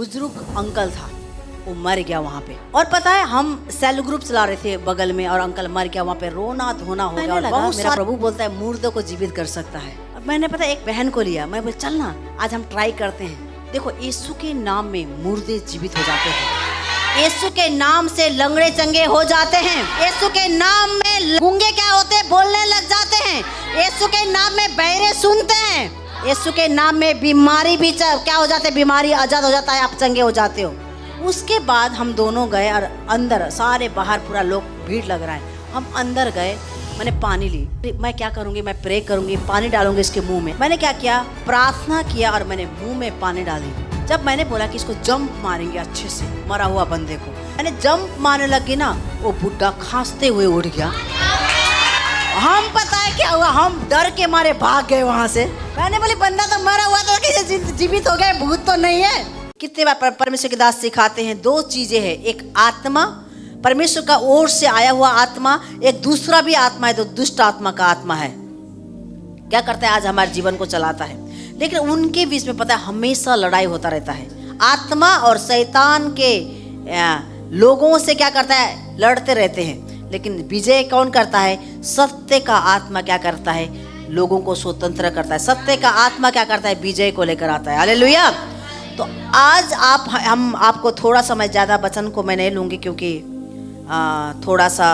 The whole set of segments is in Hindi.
बुजुर्ग अंकल था, वो मर गया वहाँ पे। और पता है हम सेल ग्रुप चला रहे थे बगल में और अंकल मर गया, वहाँ पे रोना धोना हो गया। और बहुत मेरा प्रभु बोलता है मुर्दों को जीवित कर सकता है। अब मैंने पता एक बहन को लिया, मैं बोले चल ना आज हम ट्राई करते हैं। देखो यीशु के नाम में मुर्दे जीवित हो जाते हैं, यीशु के नाम से लंगड़े चंगे हो जाते हैं, यीशु के नाम में गूंगे क्या होते हैं बोलने लग जाते हैं, यीशु के नाम में बहरे सुनते हैं, यीशु के नाम में बीमारी भी क्या हो जाते हैं, बीमारी आजाद हो जाता है, आप चंगे हो जाते हो। उसके बाद हम दोनों गए और अंदर सारे बाहर पूरा लोग भीड़ लग रहा है, हम अंदर गए। मैंने पानी ली, मैं क्या करूंगी, मैं प्रे करूंगी, पानी डालूंगी इसके मुंह में। मैंने क्या किया, प्रार्थना किया और मैंने मुंह में पानी डाली। जब मैंने बोला कि इसको जंप मारेंगे अच्छे से, मरा हुआ बंदे को, मैंने जंप मारने लगी ना, वो बुड्ढा खांसते हुए उठ गया। हम पता है क्या हुआ, हम डर के मारे भाग गए वहां से। मैंने बोली बंदा तो मरा हुआ था, कैसे जीवित हो गया, भूत तो नहीं है। कितने बार परमेश्वर के दास सिखाते हैं, दो चीजें हैं, एक आत्मा परमेश्वर का ओर से आया हुआ आत्मा, एक दूसरा भी आत्मा है, तो दुष्ट आत्मा का आत्मा है। क्या करता है, आज हमारे जीवन को चलाता है, लेकिन उनके बीच में पता है हमेशा लड़ाई होता रहता है। आत्मा और शैतान के लोगों से क्या करता है, लड़ते रहते हैं, लेकिन विजय कौन करता है, सत्य का आत्मा क्या करता है, लोगों को स्वतंत्र करता है। सत्य का आत्मा क्या करता है, विजय को लेकर आता है। हालेलुया। तो आज हम आपको थोड़ा समय ज़्यादा वचन को मैं नहीं लूँगी, क्योंकि थोड़ा सा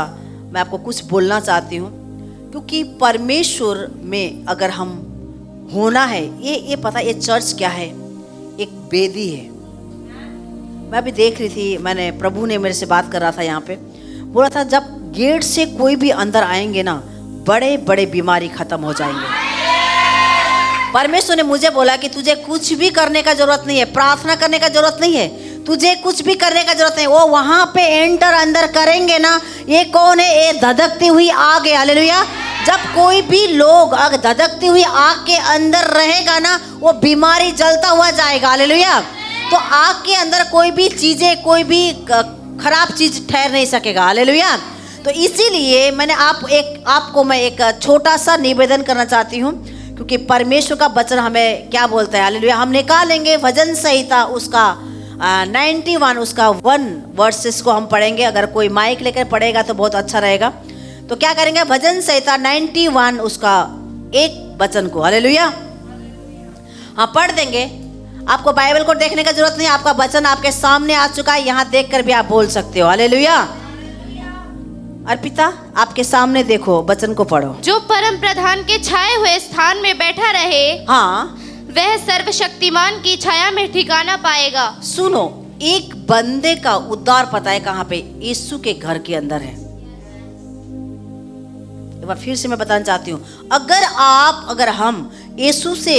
मैं आपको कुछ बोलना चाहती हूँ, क्योंकि परमेश्वर में अगर हम होना है, ये पता, ये चर्च क्या है, एक वेदी है। मैं अभी देख रही थी, मैंने प्रभु ने मेरे से बात कर रहा था, यहाँ पे बोला था जब गेट से कोई भी अंदर आएंगे ना, बड़े बड़े बीमारी खत्म हो जाएंगे। परमेश्वर ने मुझे बोला कि तुझे कुछ भी करने का जरूरत नहीं है, प्रार्थना करने का जरूरत नहीं है, तुझे कुछ भी करने का जरूरत नहीं। वो वहां पे एंटर अंदर करेंगे ना, ये कौन है, ये धधकती हुई आग है। हालेलुया। जब कोई भी लोग अगर धधकती हुई आग के अंदर रहेगा ना, वो बीमारी जलता हुआ जाएगा। हालेलुया। तो आग के अंदर कोई भी चीजें, कोई भी खराब चीज ठहर नहीं सकेगा। हालेलुया। तो इसीलिए मैंने आपको मैं एक छोटा सा निवेदन करना चाहती हूँ, क्योंकि परमेश्वर का वचन हमें क्या बोलता है। हालेलुया। हम निकालेंगे भजन संहिता उसका 91 उसका 1 वर्सेस को हम पढ़ेंगे। अगर कोई माइक लेकर पढ़ेगा तो बहुत अच्छा रहेगा। तो क्या करेंगे, भजन संहिता 91 उसका 1 वचन को। हालेलुया। हाँ, पढ़ देंगे। आपको बाइबल को देखने का जरूरत नहीं, आपका वचन आपके सामने आ चुका है, यहाँ देखकर भी आप बोल सकते हो। हालेलुया। अर्पिता, आपके सामने देखो, वचन को पढ़ो। जो परम प्रधान के छाए हुए स्थान में बैठा रहे, हाँ, वह सर्वशक्तिमान की छाया में ठिकाना पाएगा। सुनो, एक बंदे का उद्धार पता है कहाँ पे, यीशु के घर के अंदर है। एक बार फिर से मैं बताना चाहती हूँ, अगर हम यीशु से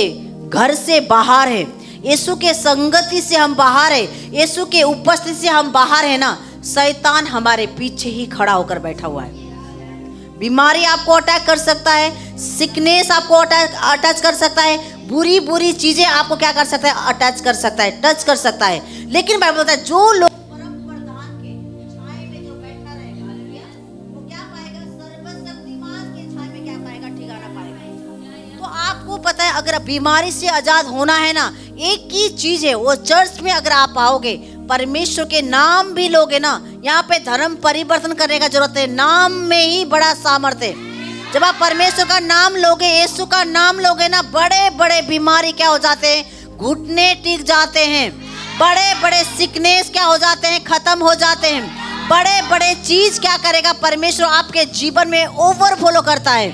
घर से बाहर है, यीशु के संगति से हम बाहर है, यीशु के उपस्थिति से हम बाहर है ना, शैतान हमारे पीछे ही खड़ा होकर बैठा हुआ है। बीमारी आपको अटैक कर सकता है, सिकनेस आपको अटैच कर सकता है, बुरी बुरी चीजें आपको क्या कर सकता है, अटैच कर सकता है, टच कर सकता है। लेकिन बाइबल बोलता है जो लोग परम प्रधान के छाए में जो बैठा रहेगा, हालेलुया, वो क्या पाएगा, सर्वशक्तिमान के छाए में क्या पाएगा, ठिकाना पाएगा। तो आपको पता है, अगर बीमारी से आजाद होना है ना, एक ही चीज है, वो चर्च में अगर आप आओगे, परमेश्वर के नाम भी लोगे ना, यहाँ पे धर्म परिवर्तन करने का जरूरत है, नाम में ही बड़ा सामर्थ्य है। जब आप परमेश्वर का नाम लोगे, यीशु का नाम लोगे ना, बड़े बड़े बीमारी क्या हो जाते हैं, घुटने टिक जाते हैं, बड़े बड़े सिकनेस क्या हो जाते हैं, खत्म हो जाते हैं, बड़े बड़े चीज क्या करेगा, परमेश्वर आपके जीवन में ओवरफ्लो करता है।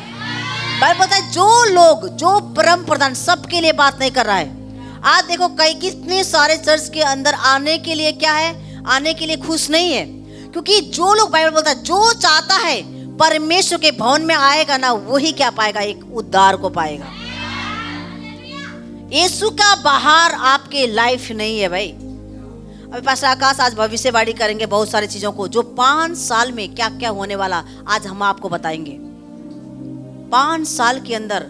बाइबल बोलता है जो लोग, जो परम प्रधान, सबके लिए बात नहीं कर रहा है। आज देखो कितने सारे चर्च के अंदर आने के लिए क्या है, आने के लिए खुश नहीं है, क्योंकि जो लोग, बाइबल बोलता है जो चाहता है परमेश्वर के भवन में आएगा ना, वही क्या पाएगा, एक उद्धार को पाएगा। यीशु का बाहर आपके लाइफ नहीं है भाई। अभी पास्टर आकाश आज भविष्यवाणी करेंगे बहुत सारी चीजों को, जो 5 साल में क्या क्या होने वाला आज हम आपको बताएंगे। 5 साल के अंदर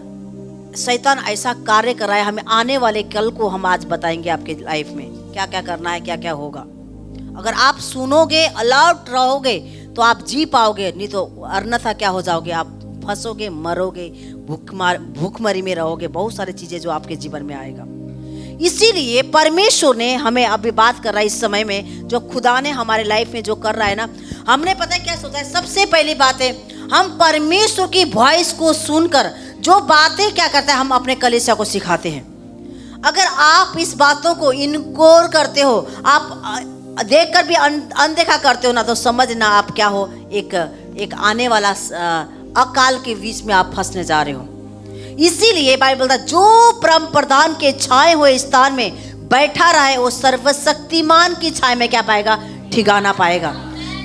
शैतान ऐसा कार्य कर रहा है, हमें आने वाले कल को हम आज बताएंगे आपके लाइफ में क्या क्या करना है, क्या क्या होगा। अगर आप सुनोगे, अलर्ट रहोगे, तो आप जी पाओगे, नहीं तो अन्यथा क्या हो जाओगे, आप फंसोगे, मरोगे, भूखमरी में रहोगे, बहुत सारी चीजें जो आपके जीवन में आएगा। इसीलिए परमेश्वर ने हमें अभी बात कर रहा है इस समय में, जो खुदा ने हमारे लाइफ में जो कर रहा है ना, हमने पता है क्या सोचा है। सबसे पहली बात है, हम परमेश्वर की वॉइस को सुनकर जो बातें क्या करते हैं, हम अपने कलीसिया को सिखाते हैं। अगर आप इस बातों को इनकोर करते हो, आप देखकर भी अनदेखा करते हो ना, तो समझना आप क्या हो, एक आने वाला अकाल के बीच में आप फंसने जा रहे हो। इसीलिए बाइबल बोलता है, जो परम प्रधान के छाए हुए स्थान में बैठा रहे, वो सर्वशक्तिमान की छाया में क्या पाएगा, ठिकाना पाएगा।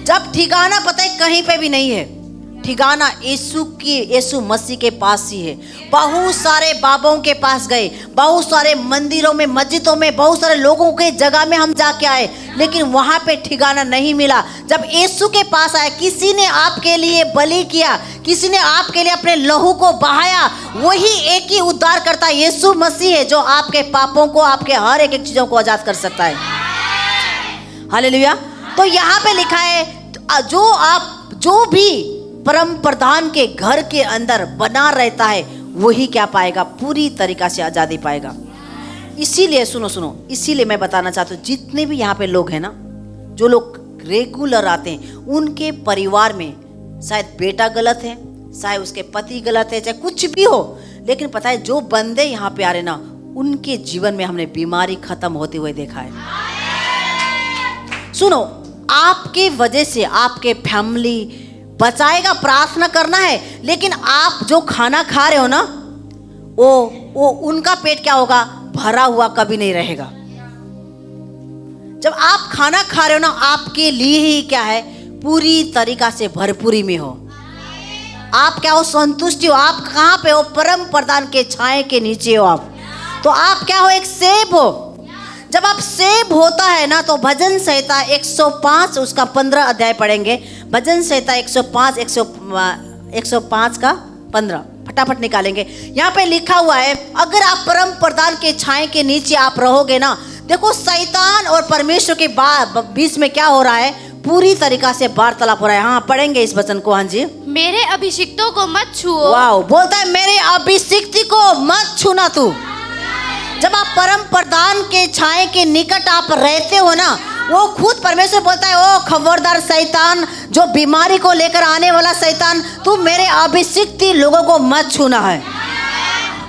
जब ठिकाना पता है कहीं पे भी नहीं है, ठिकाना यीशु मसीह के पास ही है। बहुत सारे बाबाओं के पास गए, बहुत सारे मंदिरों में, मस्जिदों में, बहुत सारे लोगों के जगह में हम जाके आए, लेकिन वहां पे ठिकाना नहीं मिला। जब यीशु के पास आए, किसी ने आपके लिए बलि किया, किसी ने आपके लिए अपने लहू को बहाया, वही एक ही उद्धार करता है, यीशु मसीह है, जो आपके पापों को, आपके हर एक चीजों को आजाद कर सकता है। हालेलुया। तो यहाँ पे लिखा है, जो भी परम प्रधान के घर के अंदर बना रहता है, वही क्या पाएगा, पूरी तरीका से आजादी पाएगा। इसीलिए सुनो, इसीलिए मैं बताना चाहता हूँ, जितने भी यहाँ पे लोग हैं ना, जो लोग रेगुलर आते हैं, उनके परिवार में शायद बेटा गलत है, शायद उसके पति गलत है, चाहे कुछ भी हो, लेकिन पता है जो बंदे यहाँ पे आ रहे ना, उनके जीवन में हमने बीमारी खत्म होते हुए देखा है। सुनो, आपके वजह से आपके फैमिली बचाएगा, प्रार्थना करना है, लेकिन आप जो खाना खा रहे हो ना, वो उनका पेट क्या होगा, भरा हुआ कभी नहीं रहेगा। जब आप खाना खा रहे हो ना, आपके लिए ही क्या है, पूरी तरीका से भरपूरी में हो, आप क्या हो, संतुष्टि हो। आप कहाँ पे हो, परम प्रधान के छाए के नीचे हो आप, तो आप क्या हो, एक सेब हो। जब आप सेब होता है ना, तो भजन संहिता 105 उसका 15 अध्याय पढ़ेंगे। भजन संहिता 105 का 15 फटाफट निकालेंगे। यहाँ पे लिखा हुआ है, अगर आप परम प्रधान के छाए के नीचे आप रहोगे ना, देखो शैतान और परमेश्वर के बीच में क्या हो रहा है, पूरी तरीका से वार्तालाप हो रहा है। हाँ, पढ़ेंगे इस वचन को। हाँ जी, मेरे अभिषिक्तों को मत छुओ। वाह, बोलता है मेरे अभिषिक्ति को मत छूना तू। जब आप परम प्रधान के छाए के निकट आप रहते हो ना, वो खुद परमेश्वर बोलता है, ओ खबरदार शैतान, जो बीमारी को लेकर आने वाला शैतान, तू मेरे अभिषिक्त लोगों को मत छूना है।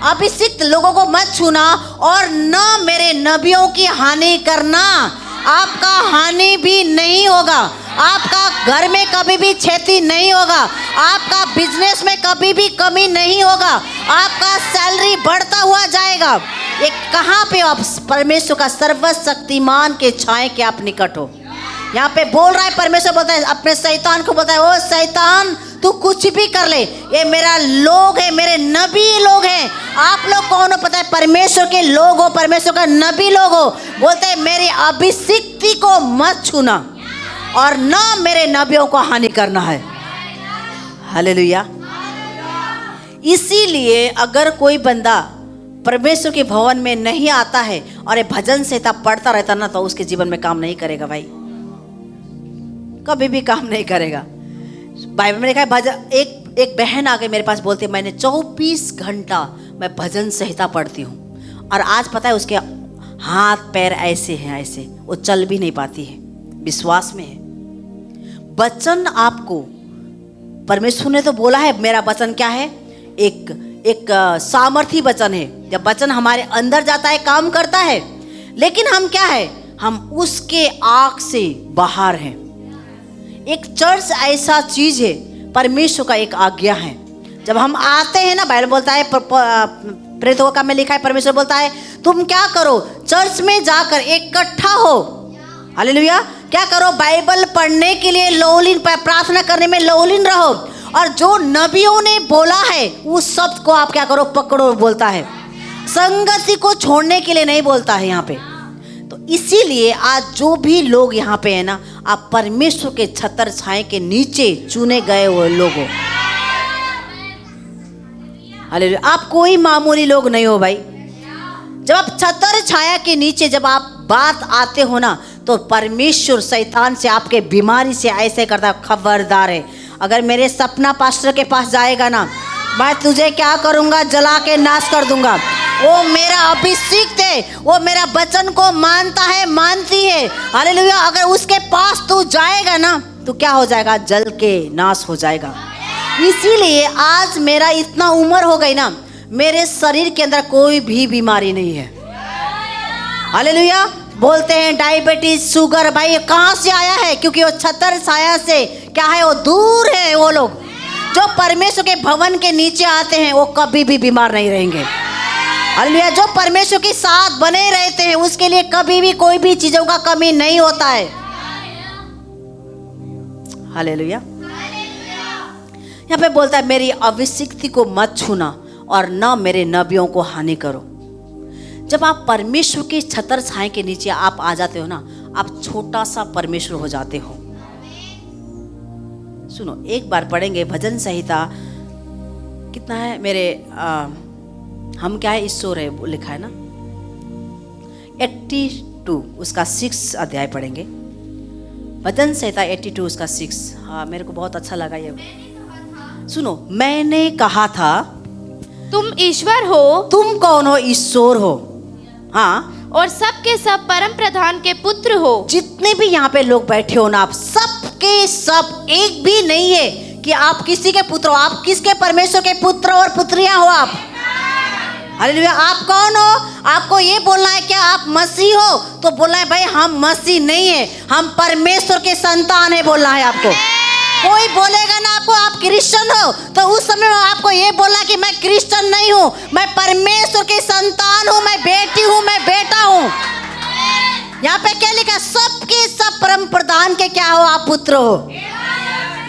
अभिषिक्त लोगों को मत छूना, और न मेरे नबियों की हानि करना। आपका हानि भी नहीं होगा, आपका घर में कभी भी क्षति नहीं होगा, आपका बिजनेस में कभी भी कमी नहीं होगा, आपका सैलरी बढ़ता हुआ जाएगा। एक कहाँ पे आप, परमेश्वर का सर्वशक्तिमान के छाए के आप निकट हो। यहाँ पे बोल रहा है, परमेश्वर बोलता है, अपने शैतान को बोलता है, ओ शैतान, तू कुछ भी कर ले, ये मेरा लोग है, मेरे नबी लोग हैं। आप लोग कौन हो पता है, परमेश्वर के लोग हो, परमेश्वर का नबी लोग हो। बोलते हैं मेरी अभिषिक्ति को मत छूना, और न मेरे नबियों को हानि करना है। हालेलुया। इसीलिए अगर कोई बंदा परमेश्वर के भवन में नहीं आता है और ये भजन संहिता पढ़ता रहता ना, तो उसके जीवन में काम नहीं करेगा भाई, कभी भी काम नहीं करेगा। बाइबल में लिखा है, भजन, एक बहन आ गई मेरे पास, बोलती है मैंने 24 घंटा मैं भजन संहिता पढ़ती हूँ, और आज पता है उसके हाथ पैर ऐसे हैं, ऐसे वो चल भी नहीं पाती है, विश्वास में है। वचन आपको परमेश्वर ने तो बोला है, मेरा वचन क्या है, एक सामर्थी वचन है। जब वचन हमारे अंदर जाता है, काम करता है, लेकिन हम क्या है, हम उसके आँख से बाहर हैं। एक चर्च ऐसा चीज है, परमेश्वर का एक आज्ञा है। जब हम आते हैं ना, बाइबल बोलता है, प्रेरितों का में लिखा है, परमेश्वर बोलता है तुम क्या करो, चर्च में जाकर इकट्ठा हो। हालेलुया। क्या करो, बाइबल पढ़ने के लिए लौलीन, प्रार्थना करने में लौलीन रहो, और जो नबियों ने बोला है उस शब्द को आप क्या करो, पकड़ो। बोलता है संगति को छोड़ने के लिए नहीं बोलता है यहाँ पे। तो इसीलिए आज जो भी लोग यहाँ पे है ना, आप परमेश्वर के छत्र छाए के नीचे चुने गए हुए लोग हो। हालेलुया। आप कोई मामूली लोग नहीं हो भाई। जब आप छत्र छाया के नीचे जब आप बात आते हो ना, तो परमेश्वर शैतान से, आपके बीमारी से ऐसे करता है, खबरदार है। अगर मेरे सपना पास्टर के पास जाएगा ना, मैं तुझे क्या करूँगा, जला के नाश कर दूंगा। वो मेरा अभिषिक्त है, वो मेरा वचन को मानता है, मानती है। हालेलुया। अगर उसके पास तू जाएगा ना तो क्या हो जाएगा? जल के नाश हो जाएगा। इसीलिए आज मेरा इतना उम्र हो गई ना, मेरे शरीर के अंदर कोई भी बीमारी नहीं है। हालेलुया। बोलते हैं डायबिटीज, शुगर, भाई कहाँ से आया है? क्योंकि वो छतर छाया से क्या है, वो दूर है। वो लोग जो परमेश्वर के भवन के नीचे आते हैं वो कभी भी बीमार नहीं रहेंगे। हालेलुया। जो परमेश्वर के साथ बने रहते हैं उसके लिए कभी भी कोई भी चीजों का कमी नहीं होता है। हालेलुया। यहाँ पे बोलता है मेरी अभिषिक्ति को मत छूना और न मेरे नबियों को हानि करो। जब आप परमेश्वर के छतर छाए के नीचे आप आ जाते हो ना, आप छोटा सा परमेश्वर हो जाते हो। सुनो, एक बार पढ़ेंगे भजन संहिता, कितना है मेरे हम क्या है ईश्वर है लिखा है ना, 82 उसका 6 अध्याय पढ़ेंगे। भजन संहिता 82 उसका 6। हाँ, मेरे को बहुत अच्छा लगा ये। सुनो, मैंने कहा था तुम ईश्वर हो। तुम कौन हो? ईश्वर हो। हाँ, और सबके सब परम प्रधान के पुत्र हो। जितने भी यहाँ पे लोग बैठे हो ना, आप सबके सब, एक भी नहीं है कि आप किसी के पुत्र हो। आप किसके? परमेश्वर के पुत्र और पुत्रियां हो आप। हालेलुया। आप कौन हो? आपको ये बोलना है क्या आप मसीह हो? तो बोलना है भाई हम मसीह नहीं है, हम परमेश्वर के संतान है, बोलना है आपको। कोई बोलेगा ना आपको आप क्रिश्चियन हो, तो उस समय में आपको ये बोलना कि मैं क्रिश्चियन नहीं हूँ, मैं परमेश्वर के संतान हूँ, मैं बेटी हूँ, मैं बेटा हूँ। यहाँ पे क्या लिखा? सबके सब परम प्रधान के क्या हो? आप पुत्र हो।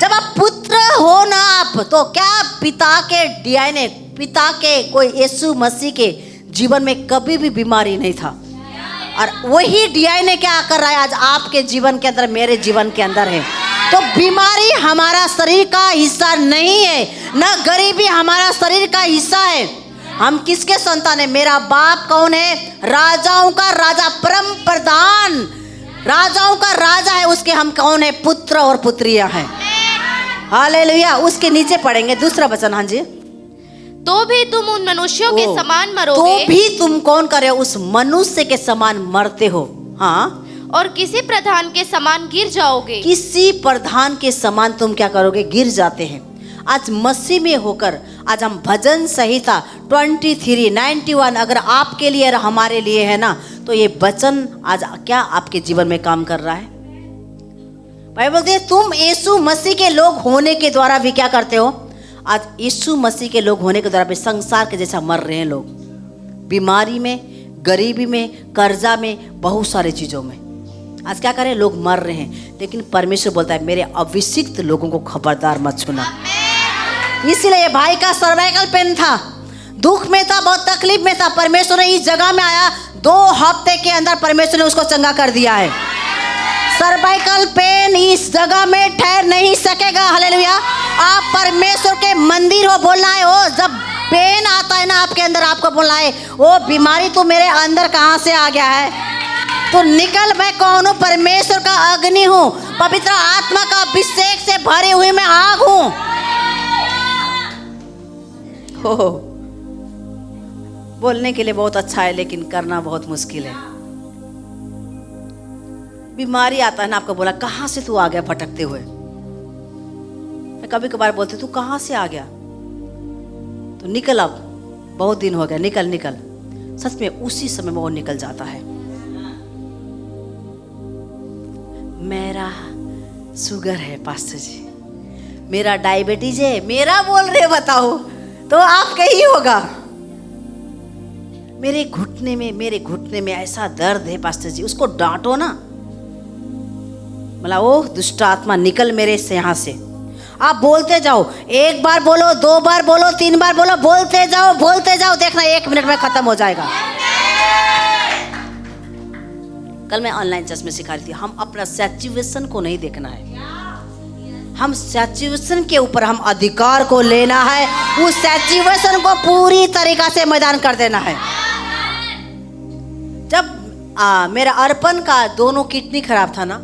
जब आप पुत्र हो ना आप, तो क्या पिता के डीएनए, पिता के कोई यीशु मसीह के जीवन में कभी भी बीमारी नहीं था, और वही डीएनए क्या कर रहा है आज आपके जीवन के अंदर, मेरे जीवन के अंदर है। तो बीमारी हमारा शरीर का हिस्सा नहीं है, न गरीबी हमारा शरीर का हिस्सा है। हम किसके संतान है? मेरा बाप कौन है? राजाओं का राजा, परम प्रधान, राजाओं का राजा है, उसके हम कौन है? पुत्र और पुत्रियां हैं। हालेलुया। उसके नीचे पढ़ेंगे दूसरा वचन। हाँ जी। तो भी तुम उन मनुष्यों के समान मरोगे। तो भी तुम कौन करे? उस मनुष्य के समान मरते हो। हाँ, और किसी प्रधान के समान गिर जाओगे। किसी प्रधान के समान तुम क्या करोगे? गिर जाते हैं। आज मसीह में होकर आज हम भजन संहिता 91 अगर आपके लिए और हमारे लिए है ना, तो ये वचन आज क्या आपके जीवन में काम कर रहा है? बाइबल बोलती है तुम यीशु मसीह के लोग होने के द्वारा भी क्या करते हो? आज यीशु मसीह के लोग होने के द्वारा भी संसार के जैसा मर रहे हैं लोग, बीमारी में, गरीबी में, कर्जा में, बहुत सारी चीजों में। आज क्या करें? लोग मर रहे हैं, लेकिन परमेश्वर बोलता है मेरे अभिषिक्त लोगों को खबरदार मत छूना। इसीलिए भाई का सर्वाइकल पेन था, दुख में था, बहुत तकलीफ में था, परमेश्वर ने इस जगह में आया, 2 हफ्ते के अंदर परमेश्वर ने उसको चंगा कर दिया है। सर्वाइकल पेन इस जगह में ठहर नहीं सकेगा। हालेलुया। आप परमेश्वर के मंदिर हो, बोलना है ओ, जब पेन आता है ना आपके अंदर, आपको बोलना है वो बीमारी तो मेरे अंदर कहाँ से आ गया है, तो निकल। मैं कौन हूँ? परमेश्वर का अग्नि हूँ, पवित्र आत्मा का अभिषेक से भरे हुए मैं आग हूँ। हो बोलने के लिए बहुत अच्छा है, लेकिन करना बहुत मुश्किल है। बीमारी आता है ना, आपको बोला कहाँ से तू आ गया भटकते हुए। मैं कभी कभार बोलती तू कहाँ से आ गया, तो निकल, अब बहुत दिन हो गया, निकल निकल। सच में उसी समय में वो निकल जाता है। मेरा शुगर है पास्टर जी, मेरा डायबिटीज है, मेरा बोल रहे बताओ, तो आपका ही होगा। मेरे घुटने में ऐसा दर्द है पास्टर जी, उसको डांटो ना। बोला ओ दुष्ट आत्मा निकल मेरे से, यहाँ से। आप बोलते जाओ, 1 बार बोलो, 2 बार बोलो, 3 बार बोलो, बोलते जाओ, देखना 1 मिनट में खत्म हो जाएगा। कल मैं ऑनलाइन चर्च में सिखा रही थी, हम अपना सैचुएशन को नहीं देखना है, हम सैचुएशन के ऊपर हम अधिकार को लेना है, उस सैचुएशन को पूरी तरीका से मैदान कर देना है। जब मेरा अर्पण का दोनों किडनी खराब था ना,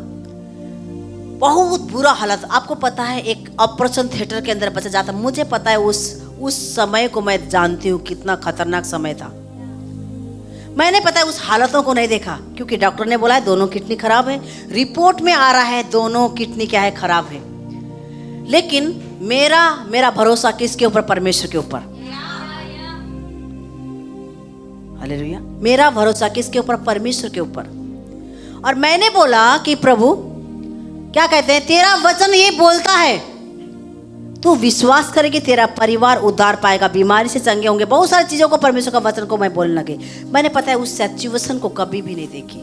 बहुत बुरा हालत, आपको पता है एक ऑपरेशन थिएटर के अंदर बचा जाता, मुझे पता है उस समय को मैं जानती हूँ कितना खतरनाक समय था। मैंने पता है उस हालतों को नहीं देखा, क्योंकि डॉक्टर ने बोला है दोनों किडनी खराब है, रिपोर्ट में आ रहा है दोनों किडनी क्या है, खराब है। लेकिन मेरा भरोसा किसके ऊपर? परमेश्वर के ऊपर। हालेलुया। मेरा भरोसा किसके ऊपर? परमेश्वर के ऊपर। और मैंने बोला कि प्रभु क्या कहते हैं, तेरा वचन ये बोलता है, तू विश्वास करे कि तेरा परिवार उद्धार पाएगा, बीमारी से चंगे होंगे। बहुत सारी चीजों को परमेश्वर का वचन को मैं बोलने लगे। मैंने पता है उस सिचुएशन को कभी भी नहीं देखी,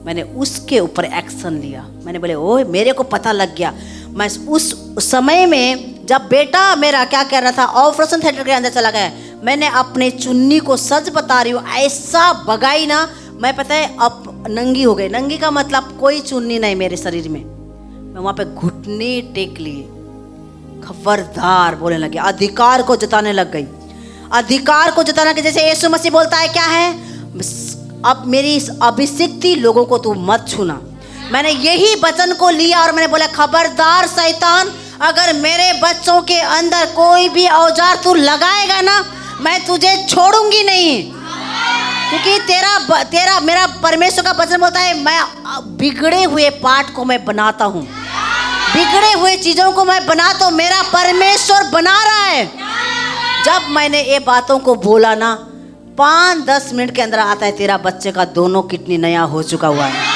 मैंने उसके ऊपर एक्शन लिया। मैंने बोले ओए मेरे को पता लग गया। मैं उस समय में जब बेटा मेरा क्या कह रहा था, ऑपरेशन थिएटर के अंदर चला गया, मैंने अपने चुन्नी को, सच बता रही हूँ, ऐसा भगाई ना, मैं पता है अब नंगी हो गई। नंगी का मतलब कोई चुन्नी नहीं मेरे शरीर में। मैं वहां पे घुटने टेक लिए, खबरदार बोलने लगे, अधिकार को जताने लग गई। अधिकार को जताना कि जैसे यीशु मसीह बोलता है क्या है, अब मेरी इस अभिषिक्ति लोगों को तू मत छूना। मैंने यही वचन को लिया और मैंने बोला खबरदार शैतान, अगर मेरे बच्चों के अंदर कोई भी औजार तू लगाएगा ना, मैं तुझे छोड़ूंगी नहीं। क्योंकि तेरा मेरा परमेश्वर का वचन बोलता है, मैं बिगड़े हुए पार्ट को मैं बनाता हूँ, बिगड़े हुए चीजों को मैं बनाता हूँ, मेरा परमेश्वर बना रहा है। जब मैंने ये बातों को बोला ना, 5-10 मिनट के अंदर आता है तेरा बच्चे का दोनों किडनी नया हो चुका हुआ है।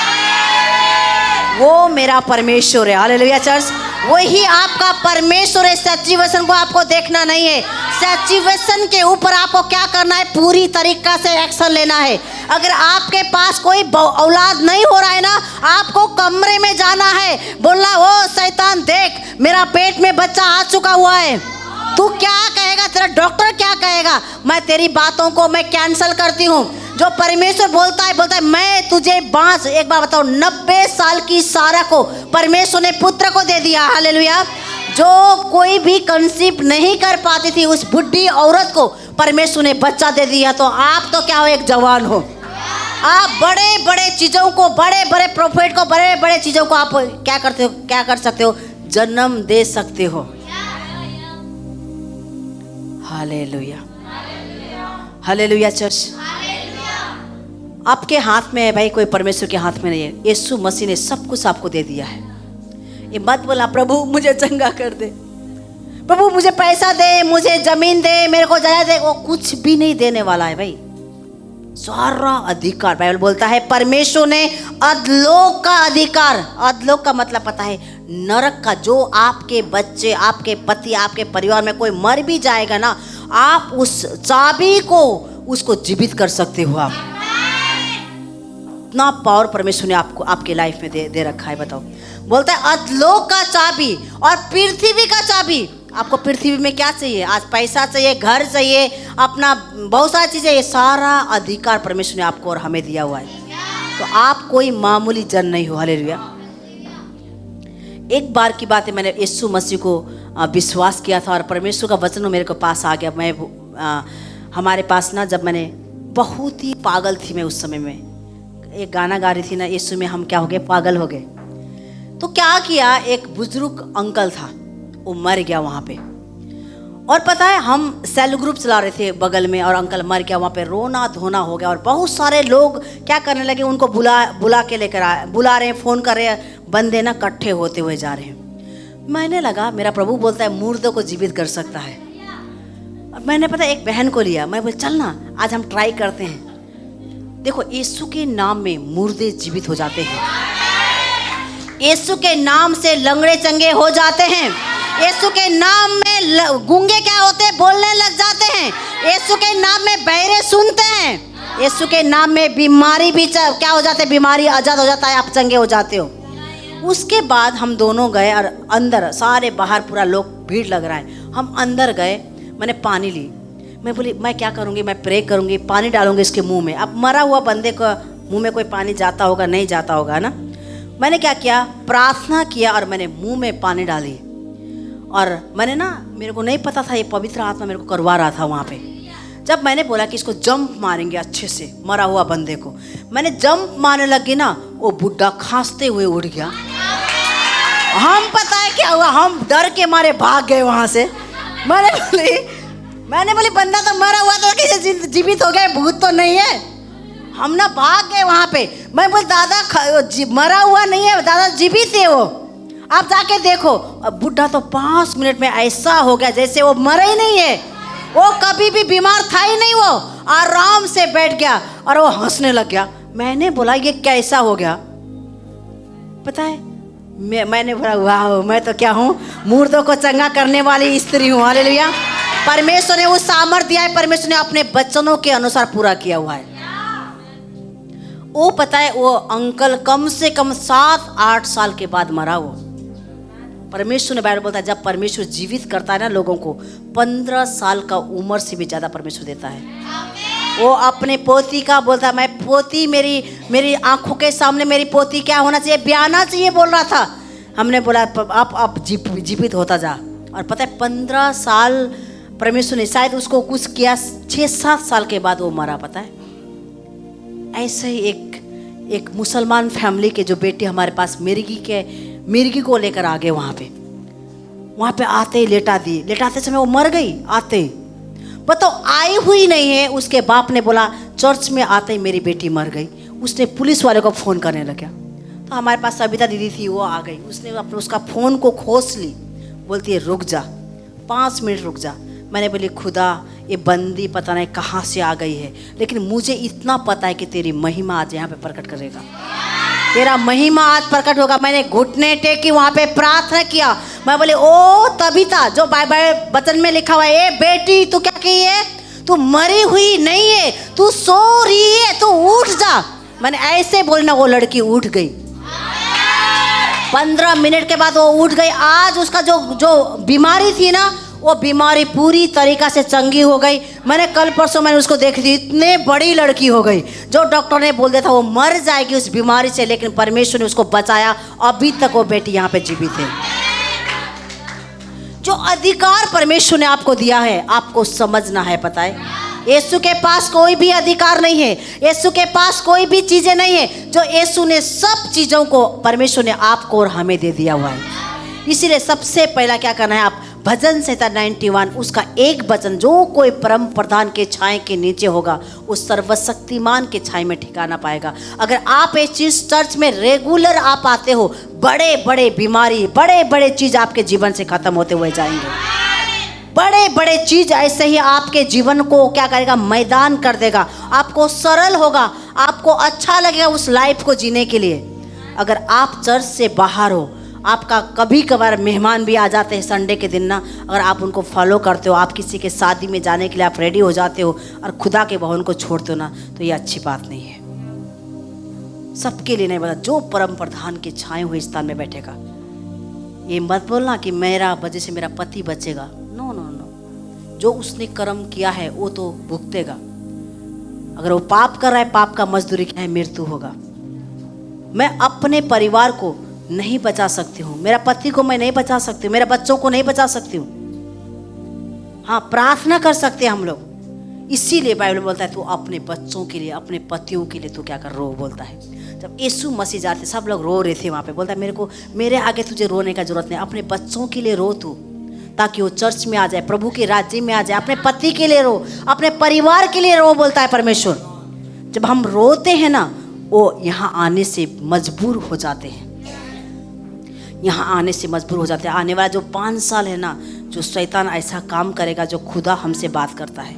वो मेरा परमेश्वर है। हालेलुया चर्च, वही आपका परमेश्वर है। सिचुएशन को आपको देखना नहीं है, सिचुएशन के ऊपर आपको क्या करना है, पूरी तरीका से एक्शन लेना है। अगर आपके पास कोई औलाद नहीं हो रहा है ना, आपको कमरे में जाना है, बोलना ओ शैतान देख मेरा पेट में बच्चा आ चुका हुआ है, तू क्या कहेगा, तेरा डॉक्टर क्या कहेगा, मैं तेरी बातों को मैं कैंसिल करती हूँ। जो परमेश्वर बोलता है मैं तुझे बांस, एक बार बताओ, 90 साल की सारा को परमेश्वर ने पुत्र को दे दिया। हालेलुया। जो कोई भी कंसीव नहीं कर पाती थी, उस बुढ़ी औरत को परमेश्वर ने बच्चा दे दिया। तो आप तो क्या हो, एक जवान हो। आप बड़े बड़े चीजों को, बड़े बड़े प्रोफेट को, बड़े बड़े चीजों को आप क्या करते हो, क्या कर सकते हो, जन्म दे सकते हो। Hallelujah, hallelujah church. आपके हाथ में है भाई, कोई परमेश्वर के हाथ में नहीं है। यीशु मसीह ने सब कुछ आपको दे दिया है। ये मत बोला प्रभु मुझे चंगा कर दे, प्रभु मुझे पैसा दे, मुझे जमीन दे, मेरे को जगह दे। वो कुछ भी नहीं देने वाला है भाई। सारा अधिकार, बाइबल बोलता है परमेश्वर ने अधलोक का अधिकार, अधलोक का मतलब पता है, नरक का। जो आपके बच्चे, आपके पति, आपके परिवार में कोई मर भी जाएगा ना, आप उस चाबी को उसको जीवित कर सकते हो। आप इतना पावर परमेश्वर ने आपको आपके लाइफ में दे रखा है। बताओ, बोलता है अधलोक का चाबी और पृथ्वी का चाबी। आपको पृथ्वी में क्या चाहिए? आज पैसा चाहिए, घर चाहिए, अपना बहुत सारी चीजें, ये सारा अधिकार परमेश्वर ने आपको और हमें दिया हुआ है। तो आप कोई मामूली जन नहीं हो। हालेलुया। एक बार की बात है, मैंने यीशु मसीह को विश्वास किया था और परमेश्वर का वचन मेरे को पास आ गया। मैं हमारे पास ना, जब मैंने बहुत ही पागल थी मैं उस समय में, एक गाना गा रही थी ना, यीशु में हम क्या हो गए, पागल हो गए। तो क्या किया, एक बुजुर्ग अंकल था, वो मर गया वहाँ पे। और पता है हम सेल ग्रुप चला रहे थे बगल में, और अंकल मर गया। वहाँ पे रोना धोना हो गया और बहुत सारे लोग क्या करने लगे, उनको बुला के लेकर आए, बुला रहे हैं, फ़ोन कर रहे हैं, बंदे ना इकट्ठे होते हुए जा रहे हैं। मैंने लगा मेरा प्रभु बोलता है मुर्दों को जीवित कर सकता है। और मैंने पता एक बहन को लिया, मैं बोले चल ना आज हम ट्राई करते हैं। देखो यीशु के नाम में मुर्दे जीवित हो जाते हैं, यीशु के नाम से लंगड़े चंगे हो जाते हैं, यीशु के नाम में गूंगे क्या होते हैं, बोलने लग जाते हैं, यीशु के नाम में बहरे सुनते हैं, यीशु के नाम में बीमारी भी क्या हो जाते हैं, बीमारी आजाद हो जाता है, आप चंगे हो जाते हो। उसके बाद हम दोनों गए और अंदर, सारे बाहर पूरा लोग भीड़ लग रहा है, हम अंदर गए। मैंने पानी ली, मैं बोली मैं क्या करूँगी, मैं प्रे करूँगी, पानी डालूंगी इसके मुंह में। अब मरा हुआ बंदे को मुंह में कोई पानी जाता होगा, नहीं जाता होगा ना। मैंने क्या किया, प्रार्थना किया और मैंने मुंह में पानी डाली। और मैंने ना, मेरे को नहीं पता था, ये पवित्र आत्मा मेरे को करवा रहा था वहाँ पे। जब मैंने बोला कि इसको जंप मारेंगे अच्छे से, मरा हुआ बंदे को, मैंने जंप मारने लगी ना, वो बुड्ढा खांसते हुए उड़ गया। हम पता है क्या हुआ, हम डर के मारे भाग गए वहाँ से। मैंने बोली बंदा तो मरा हुआ, तो कैसे जीवित हो गया, भूत तो नहीं है। हम ना भाग गए वहां पे। मैं बोल दादा मरा हुआ नहीं है, दादा जीवित है वो, आप जाके देखो। अब बुढ़ा तो 5 मिनट में ऐसा हो गया जैसे वो मरा ही नहीं है, वो कभी भी बीमार था ही नहीं, वो आराम से बैठ गया और वो हंसने लग गया। मैंने बोला ये कैसा हो गया? पता है मैंने बोला वाह, मैं तो क्या हूँ, मुर्दों को चंगा करने वाली स्त्री हूँ। हालेलुया। परमेश्वर ने वो सामर्थ्य दिया है, परमेश्वर ने अपने वचनों के अनुसार पूरा किया हुआ है। वो पता है वो अंकल कम से कम 7-8 साल के बाद मरा। वो परमेश्वर ने, बाइबल बोलता है जब परमेश्वर जीवित करता है ना लोगों को, 15 साल का उम्र से भी ज्यादा परमेश्वर देता है। वो अपने पोती का बोलता है, मैं पोती, मेरी आंखों के सामने मेरी पोती क्या होना चाहिए, ब्याना चाहिए बोल रहा था। हमने बोला आप जीवित होता जा। और पता है 15 साल परमेश्वर ने शायद उसको कुछ किया, 6-7 साल के बाद वो मरा। पता है ऐसे ही एक मुसलमान फैमिली के जो बेटे हमारे पास मिर्गी को लेकर आ गए। वहाँ पे आते ही लेटाते समय वो मर गई। आते ही बताओ आई हुई नहीं है, उसके बाप ने बोला चर्च में आते ही मेरी बेटी मर गई। उसने पुलिस वाले को फ़ोन करने लगा। तो हमारे पास सविता दीदी थी, वो आ गई। उसने उसका फ़ोन को खोस ली, बोलती है रुक जा, 5 मिनट रुक जा। मैंने बोली खुदा ये बंदी पता नहीं कहाँ से आ गई है, लेकिन मुझे इतना पता है कि तेरी महिमा आज यहाँ पे प्रकट करेगा, तेरा महिमा आज प्रकट होगा। मैंने घुटने टेकी वहाँ पे प्रार्थना किया। मैं बोले ओ तबीता, जो बाइबल वचन में लिखा हुआ है, ए बेटी तू क्या की है, तू मरी हुई नहीं है, तू सो रही है, तू उठ जा। मैंने ऐसे बोलना, वो लड़की उठ गई। 15 मिनट के बाद वो उठ गई। आज उसका जो बीमारी थी ना, वो बीमारी पूरी तरीका से चंगी हो गई। मैंने कल परसों मैंने उसको देखी थी, इतने बड़ी लड़की हो गई। जो डॉक्टर ने बोल दिया था वो मर जाएगी उस बीमारी से, लेकिन परमेश्वर ने उसको बचाया। अभी तक वो बेटी यहाँ पे जीवित है। जो अधिकार परमेश्वर ने आपको दिया है, आपको समझना है। पता है यीशु के पास कोई भी अधिकार नहीं है, यीशु के पास कोई भी चीजें नहीं है। जो यीशु ने सब चीजों को परमेश्वर ने आपको और हमें दे दिया हुआ है। इसीलिए सबसे पहला क्या करना है, आप भजन संहिता 91 उसका एक वचन, जो कोई परम प्रधान के छाए के नीचे होगा वो सर्वशक्तिमान के छाए में ठिकाना पाएगा। अगर आप ये चीज चर्च में रेगुलर आप आते हो, बड़े बड़े बीमारी, बड़े बड़े चीज आपके जीवन से खत्म होते हुए जाएंगे। बड़े बड़े चीज ऐसे ही आपके जीवन को क्या करेगा, मैदान कर देगा। आपको सरल होगा, आपको अच्छा लगेगा उस लाइफ को जीने के लिए। अगर आप चर्च से बाहर हो, आपका कभी कभार मेहमान भी आ जाते हैं संडे के दिन ना, अगर आप उनको फॉलो करते हो, आप किसी के शादी में जाने के लिए आप रेडी हो जाते हो और खुदा के भवन को छोड़ते हो ना, तो ये अच्छी बात नहीं है। सबके लिए नहीं बता, जो परम प्रधान के छाए हुए स्थान में बैठेगा। ये मत बोलना कि मेरा वजह से मेरा पति बचेगा। नो नो नो, जो उसने कर्म किया है वो तो भुगतेगा। अगर वो पाप कर रहा है, पाप का मजदूरी क्या है, मृत्यु होगा। मैं अपने परिवार को नहीं बचा सकती हूँ, मेरा पति को मैं नहीं बचा सकती हूँ, मेरे बच्चों को नहीं बचा सकती हूँ। हाँ, प्रार्थना कर सकते हैं हम लोग। इसीलिए बाइबल बोलता है तू अपने बच्चों के लिए, अपने पतियों के लिए तू क्या कर, रो। बोलता है जब यीशु मसीह जाते सब लोग रो रहे थे वहाँ पे, बोलता है मेरे आगे तुझे रोने का जरूरत नहीं, अपने बच्चों के लिए रो तू, ताकि वो चर्च में आ जाए, प्रभु के राज्य में आ जाए। अपने पति के लिए रो, अपने परिवार के लिए रो, बोलता है परमेश्वर। जब हम रोते हैं ना, वो यहाँ आने से मजबूर हो जाते हैं, यहाँ आने से मजबूर हो जाते हैं। आने वाला जो 5 साल है ना, जो शैतान ऐसा काम करेगा, जो खुदा हमसे बात करता है।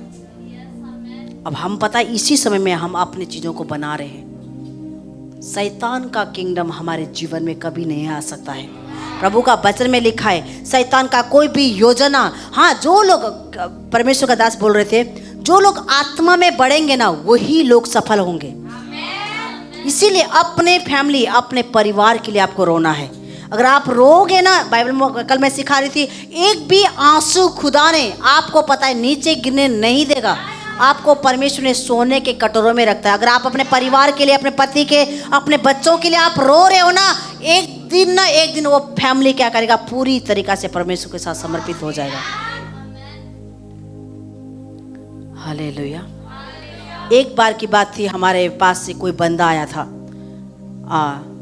अब हम पता है इसी समय में हम अपनी चीज़ों को बना रहे हैं। शैतान का किंगडम हमारे जीवन में कभी नहीं आ सकता है। प्रभु का वचन में लिखा है शैतान का कोई भी योजना, हाँ, जो लोग, परमेश्वर का दास बोल रहे थे, जो लोग आत्मा में बढ़ेंगे ना, वही लोग सफल होंगे। इसीलिए अपने फैमिली, अपने परिवार के लिए आपको रोना है। अगर आप रोगे ना, बाइबल में कल मैं सिखा रही थी, एक भी आंसू खुदा ने आपको पता है नीचे गिरने नहीं देगा। आपको परमेश्वर ने सोने के कटोरों में रखता है। अगर आप अपने परिवार के लिए, अपने पति के, अपने बच्चों के लिए आप रो रहे हो ना, एक दिन वो फैमिली क्या करेगा, पूरी तरीका से परमेश्वर के साथ समर्पित हो जाएगा। हालेलुया। एक बार की बात थी, हमारे पास से कोई बंदा आया था,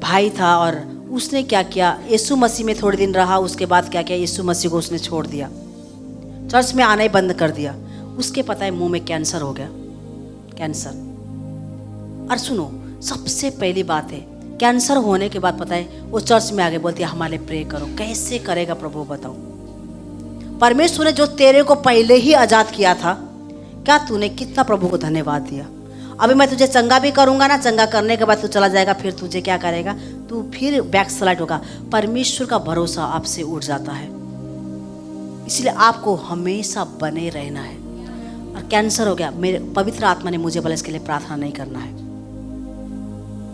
भाई था, और उसने क्या किया, यीशु मसीह में थोड़े दिन रहा, उसके बाद क्या किया, यीशु मसीह को उसने छोड़ दिया, चर्च में आना ही बंद कर दिया। उसके पता है मुंह में कैंसर हो गया, कैंसर। और सुनो, सबसे पहली बात है, कैंसर होने के बाद पता है वो चर्च में आगे बोलती है हमारे प्रे करो। कैसे करेगा प्रभु बताओ? परमेश्वर ने जो तेरे को पहले ही आजाद किया था, क्या तूने कितना प्रभु को धन्यवाद दिया? अभी मैं तुझे चंगा भी करूंगा ना, चंगा करने के बाद तू चला जाएगा, फिर तुझे क्या करेगा? तू फिर बैक स्लाइड होगा। परमेश्वर का भरोसा आपसे उठ जाता है, इसलिए आपको हमेशा बने रहना है। और कैंसर हो गया, मेरे पवित्र आत्मा ने मुझे बोला इसके लिए प्रार्थना नहीं करना है।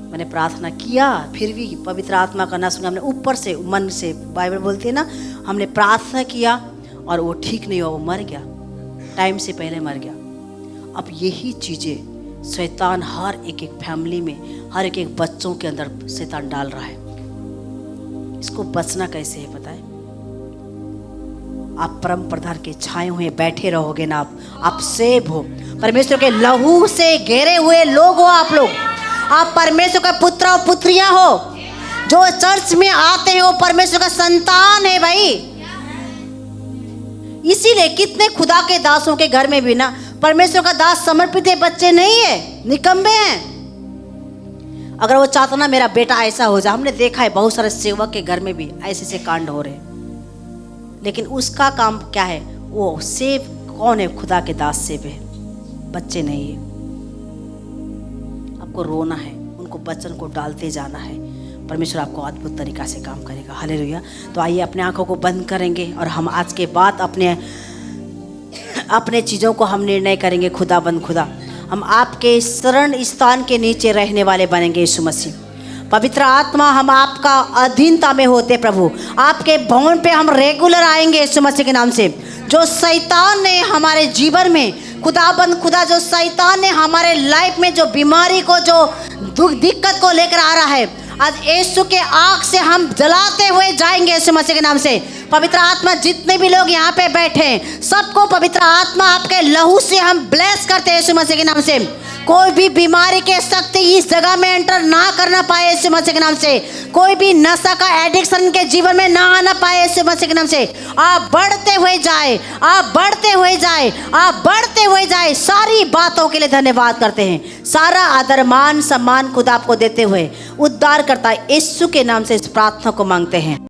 मैंने प्रार्थना किया, फिर भी पवित्र आत्मा का ना सुना। हमने ऊपर से मन से, बाइबल बोलती है ना, हमने प्रार्थना किया और वो ठीक नहीं हुआ, वो मर गया, टाइम से पहले मर गया। अब यही चीज़ें शैतान हर एक फैमिली में, हर एक बच्चों के अंदर शैतान डाल रहा है। इसको बचना कैसे है पता है? आप परम प्रधान के छाए हुए बैठे रहोगे ना, आप सेव हो, परमेश्वर के लहू से घेरे हुए लोग हो आप लोग। आप परमेश्वर का पुत्र और पुत्रियां हो। जो चर्च में आते हैं वो परमेश्वर का संतान है भाई। इसीलिए कितने खुदा के दासों के घर में भी ना परमेश्वर का दास समर्पित है, बच्चे नहीं है, निकम्बे हैं। अगर वो चाहता ना मेरा बेटा ऐसा हो जाए, हमने देखा है बहुत सारे सेवक के घर में भी ऐसे से कांड हो रहे हैं, लेकिन उसका काम क्या है? वो सेव कौन है? खुदा के दास सेव है, बच्चे नहीं है। आपको रोना है, उनको वचन को डालते जाना है, परमेश्वर आपको अद्भुत तरीका से काम करेगा। हालेलुया। तो आइए अपने आंखों को बंद करेंगे और हम आज के बाद अपने चीज़ों को हम निर्णय करेंगे। खुदा बंद खुदा, हम आपके शरण स्थान के नीचे रहने वाले बनेंगे। यीशु मसीह, पवित्र आत्मा, हम आपका अधीनता में होते प्रभु, आपके भवन पे हम रेगुलर आएंगे यीशु मसीह के नाम से। जो शैतान ने हमारे जीवन में खुदाबंद खुदा, जो शैतान ने हमारे लाइफ में जो बीमारी को, जो दुख दिक्कत को लेकर आ रहा है, आज यीशु के आग से हम जलाते हुए जाएंगे यीशु मसीह के नाम से। पवित्र आत्मा, जितने भी लोग यहाँ पे बैठे हैं सबको पवित्र आत्मा आपके लहू से हम ब्लेस करते हैं यीशु मसीह के नाम से। कोई भी बीमारी के शक्ति इस जगह में एंटर ना करना पाए यीशु मसीह के नाम से। कोई भी नशा का एडिक्शन के जीवन में ना आना पाए यीशु मसीह के नाम से। आप बढ़ते हुए जाए, आप बढ़ते हुए जाए, आप बढ़ते हुए जाए। सारी बातों के लिए धन्यवाद करते हैं। सारा आदर मान सम्मान खुदा आपको देते हुए उद्धार करता है यीशु के नाम से इस प्रार्थना को मांगते हैं।